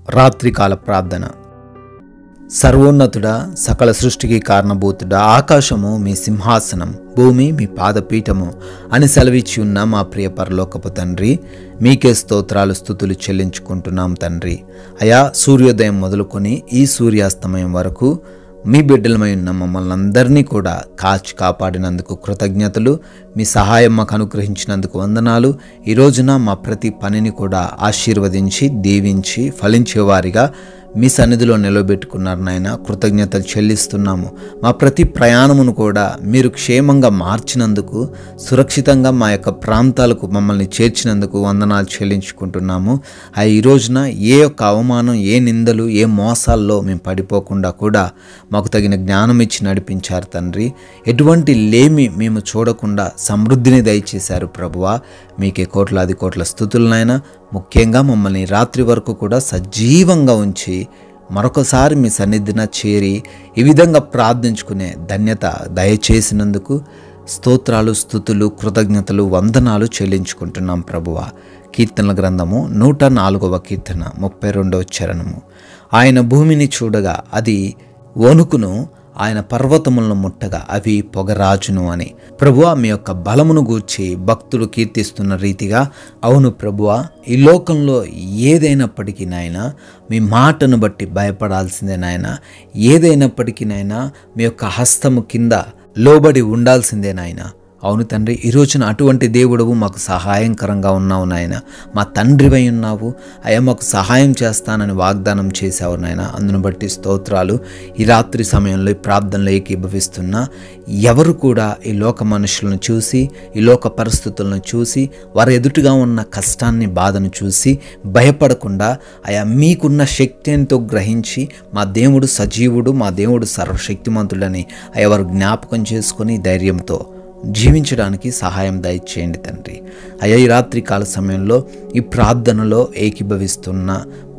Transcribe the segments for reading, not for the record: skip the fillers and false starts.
రాత్రికాల ప్రార్థన. సర్వోన్నతుడా, సకల సృష్టికి కారణభూతుడా, ఆకాశము మీ సింహాసనం, భూమి మీ పాదపీఠము అని సెలవిచ్చి ఉన్న మా ప్రియ పరలోకపు తండ్రి, మీకే స్తోత్రాలు స్తుతులు చెల్లించుకుంటున్నాం తండ్రి. అయా, సూర్యోదయం మొదలుకొని ఈ సూర్యాస్తమయం వరకు మీ బిడ్డలమై ఉన్న మమ్మల్ని అందరినీ కూడా కాచి కాపాడినందుకు కృతజ్ఞతలు. మీ సహాయం మాకు అనుగ్రహించినందుకు వందనాలు. ఈ రోజున మా ప్రతి పనిని కూడా ఆశీర్వదించి దీవించి ఫలించేవారిగా మీ సన్నిధిలో నిలబెట్టుకున్నారు నాయన. కృతజ్ఞతలు చెల్లిస్తున్నాము. మా ప్రతి ప్రయాణమును కూడా మీరు క్షేమంగా మార్చినందుకు, సురక్షితంగా మా యొక్క ప్రాంతాలకు మమ్మల్ని చేర్చినందుకు వందనాలు చెల్లించుకుంటున్నాము. ఈ రోజున ఏ యొక్క అవమానం, ఏ నిందలు, ఏ మోసాల్లో మేము పడిపోకుండా కూడా మాకు తగిన జ్ఞానం ఇచ్చి నడిపించారు తండ్రి. ఎటువంటి లేమి మేము చూడకుండా సమృద్ధిని దయచేశారు ప్రభువా. మీకే కోట్లాది కోట్ల స్తుతులనైనా. ముఖ్యంగా మమ్మల్ని రాత్రి వరకు కూడా సజీవంగా ఉంచి మరొకసారి మీ సన్నిధిన చేరి ఈ విధంగా ప్రార్థించుకునే ధన్యత దయచేసినందుకు స్తోత్రాలు, స్తుతులు, కృతజ్ఞతలు, వందనాలు చెల్లించుకుంటున్నాం ప్రభువా. కీర్తనల గ్రంథము 104వ కీర్తన 32వ చరణము. ఆయన భూమిని చూడగా అది వణుకును, ఆయన పర్వతములను ముట్టగా అవి పొగరాజును అని. ప్రభువా, మీ యొక్క బలమును గూర్చి భక్తులు కీర్తిస్తున్న రీతిగా, అవును ప్రభువా, ఈ లోకంలో ఏదైనప్పటికీ నాయన మీ మాటను బట్టి భయపడాల్సిందే నాయన. ఏదైనప్పటికీ నాయన మీ యొక్క హస్తము కింద లోబడి ఉండాల్సిందే నాయన. అవును తండ్రి, ఈ రోజున అటువంటి దేవుడవు మాకు సహాయంకరంగా ఉన్నావు నాయన. మా తండ్రివై ఉన్నావు అయ్యా, మాకు సహాయం చేస్తానని వాగ్దానం చేశావు నాయన. అందును బట్టి స్తోత్రాలు. ఈ రాత్రి సమయంలో ఈ ప్రార్థనలో ఏకీభవిస్తున్న ఎవరు కూడా ఈ లోక మనుషులను చూసి, ఈ లోక పరిస్థితులను చూసి, వారి ఎదుటిగా ఉన్న కష్టాన్ని, బాధను చూసి భయపడకుండా అయ్యా మీకున్న శక్తి ఎంతో గ్రహించి, మా దేవుడు సజీవుడు, మా దేవుడు సర్వశక్తిమంతుడని అయ్యా వారు జ్ఞాపకం చేసుకొని ధైర్యంతో జీవించడానికి సహాయం దయచేయండి తండ్రి. అయ్యా, ఈ రాత్రి కాల సమయంలో ఈ ప్రార్థనలో ఏకీభవిస్తున్న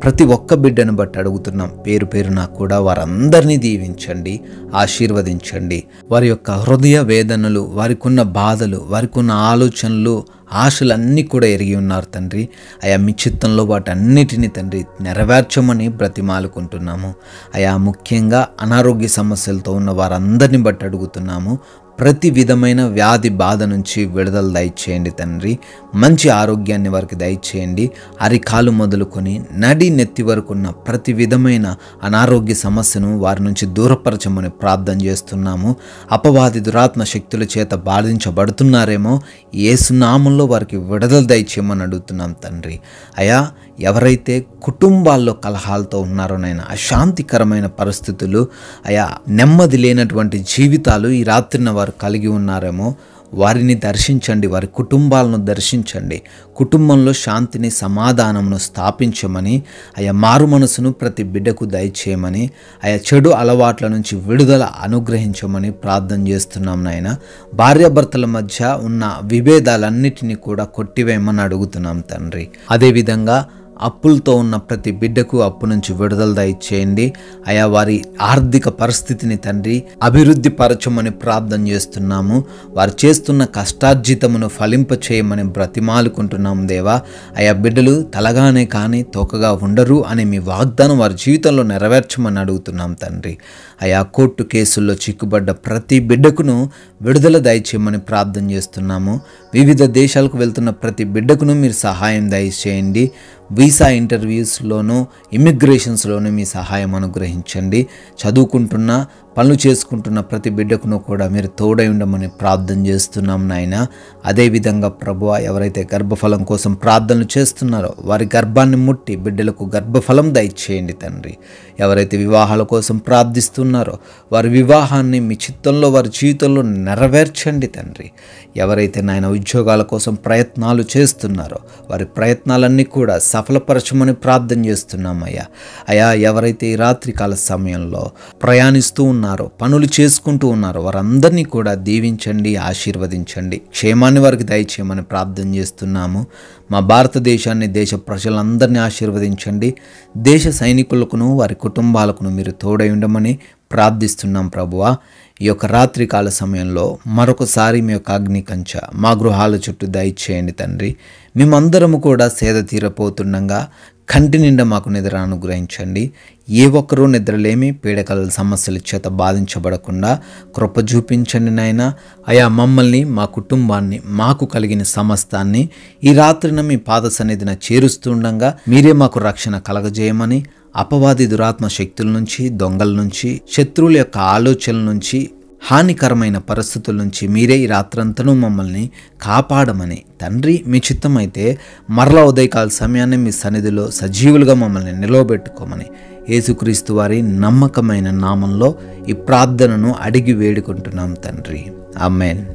ప్రతి ఒక్క బిడ్డను బట్టి అడుగుతున్నాం. పేరు పేరున కూడా వారందరినీ దీవించండి, ఆశీర్వదించండి. వారి యొక్క హృదయ వేదనలు, వారికి ఉన్న బాధలు, వారికి ఉన్న ఆలోచనలు, ఆశలన్నీ కూడా ఎరిగి ఉన్నారు తండ్రి. అయా, మీ చిత్తంలో వాటన్నిటినీ తండ్రి నెరవేర్చమని బ్రతిమాలుకుంటున్నాము. అయా, ముఖ్యంగా అనారోగ్య సమస్యలతో ఉన్న వారందరిని బట్టి అడుగుతున్నాము. ప్రతి విధమైన వ్యాధి బాధ నుంచి విడుదల దయచేయండి తండ్రి. మంచి ఆరోగ్యాన్ని వారికి దయచేయండి. అరికాలు మొదలుకొని నడి నెత్తి వరకు ఉన్న ప్రతి విధమైన అనారోగ్య సమస్యను వారి నుంచి దూరపరచమని ప్రార్థన చేస్తున్నాము. అపవాది దురాత్మ శక్తుల చేత బాధించబడుతున్నారేమో, యేసు నామములో వారికి విడుదల దయచేయమని అడుగుతున్నాం తండ్రి. అయా, ఎవరైతే కుటుంబాల్లో కలహాలతో ఉన్నారో నైనా, అశాంతికరమైన పరిస్థితులు, అయా నెమ్మది లేనటువంటి జీవితాలు ఈ రాత్రిన వారు కలిగి ఉన్నారేమో, వారిని దర్శించండి, వారి కుటుంబాలను దర్శించండి. కుటుంబంలో శాంతిని, సమాధానమును స్థాపించమని, అయా మారు మనసును ప్రతి బిడ్డకు దయచేయమని, అయా చెడు అలవాట్ల నుంచి విడుదల అనుగ్రహించమని ప్రార్థన చేస్తున్నాం నాయన. భార్యాభర్తల మధ్య ఉన్న విభేదాలన్నిటినీ కూడా కొట్టివేయమని అడుగుతున్నాం తండ్రి. అదేవిధంగా అప్పులతో ఉన్న ప్రతి బిడ్డకు అప్పు నుంచి విడుదల దయచేయండి. అయా వారి ఆర్థిక పరిస్థితిని తండ్రి అభివృద్ధి పరచమని ప్రార్థన చేస్తున్నాము. వారు చేస్తున్న కష్టార్జితమును ఫలింప చేయమని బ్రతిమాలుకుంటున్నాము దేవా. అయా బిడ్డలు తలగానే కానీ తోకగా ఉండరు అనే మీ వాగ్దానం వారి జీవితంలో నెరవేర్చమని అడుగుతున్నాం తండ్రి. అయా కోర్టు కేసుల్లో చిక్కుబడ్డ ప్రతి బిడ్డకును విడుదల దయచేయమని ప్రార్థన చేస్తున్నాము. వివిధ దేశాలకు వెళ్తున్న ప్రతి బిడ్డకును మీరు సహాయం దయచేయండి. వీసా ఇంటర్వ్యూస్లోనూ, ఇమిగ్రేషన్స్లోనూ మీ సహాయం అనుగ్రహించండి. చదువుకుంటున్న, పనులు చేసుకుంటున్న ప్రతి బిడ్డకును కూడా మీరు తోడై ఉండమని ప్రార్థన చేస్తున్నాం నాయన. అదేవిధంగా ప్రభువా, ఎవరైతే గర్భఫలం కోసం ప్రార్థనలు చేస్తున్నారో వారి గర్భాన్ని ముట్టి బిడ్డలకు గర్భఫలం దయచేయండి తండ్రి. ఎవరైతే వివాహాల కోసం ప్రార్థిస్తున్నారో వారి వివాహాన్ని మీ చిత్తంలో, వారి జీవితంలో నెరవేర్చండి తండ్రి. ఎవరైతే నాయన ఉద్యోగాల కోసం ప్రయత్నాలు చేస్తున్నారో వారి ప్రయత్నాలన్నీ కూడా సఫలపరచమని ప్రార్థన చేస్తున్నామయ్యా. అయా, ఎవరైతే ఈ రాత్రికాల సమయంలో ప్రయాణిస్తూ ఉన్నారో, పనులు చేసుకుంటూ ఉన్నారో వారందరినీ కూడా దీవించండి, ఆశీర్వదించండి. క్షేమాన్ని వారికి దయచేయమని ప్రార్థన చేస్తున్నాము. మా భారతదేశాన్ని, దేశ ప్రజలందరినీ ఆశీర్వదించండి. దేశ సైనికులకును వారి కుటుంబాలకును మీరు తోడై ఉండమని ప్రార్థిస్తున్నాం ప్రభువా. ఈ యొక్క రాత్రికాల సమయంలో మరొకసారి మీ యొక్క అగ్ని కంచె మా గృహాల చుట్టూ దయచేయండి తండ్రి. మేమందరము కూడా సేద తీరపోతుండగా కంటి నిండా మాకు నిద్ర అనుగ్రహించండి. ఏ ఒక్కరూ నిద్రలేమి పీడకల సమస్యల చేత బాధించబడకుండా కృప చూపించండి నాయన. అయా మమ్మల్ని, మా కుటుంబాన్ని, మాకు కలిగిన సమస్తాన్ని ఈ రాత్రిన మీ పాద సన్నిధిన చేరుస్తుండగా మీరే మాకు రక్షణ కలగజేయమని, అపవాది దురాత్మ శక్తుల నుంచి, దొంగల నుంచి, శత్రువుల యొక్క ఆలోచనల నుంచి, హానికరమైన పరిస్థితుల నుంచి మీరే ఈ రాత్రంతనూ మమ్మల్ని కాపాడమని తండ్రి, మీ చిత్తమైతే మరలా ఉదయకాల సమయాన్ని మీ సన్నిధిలో సజీవులుగా మమ్మల్ని నిలవబెట్టుకోమని యేసుక్రీస్తు వారి నమ్మకమైన నామంలో ఈ ప్రార్థనను అడిగి వేడుకుంటున్నాం తండ్రి. ఆమేన్.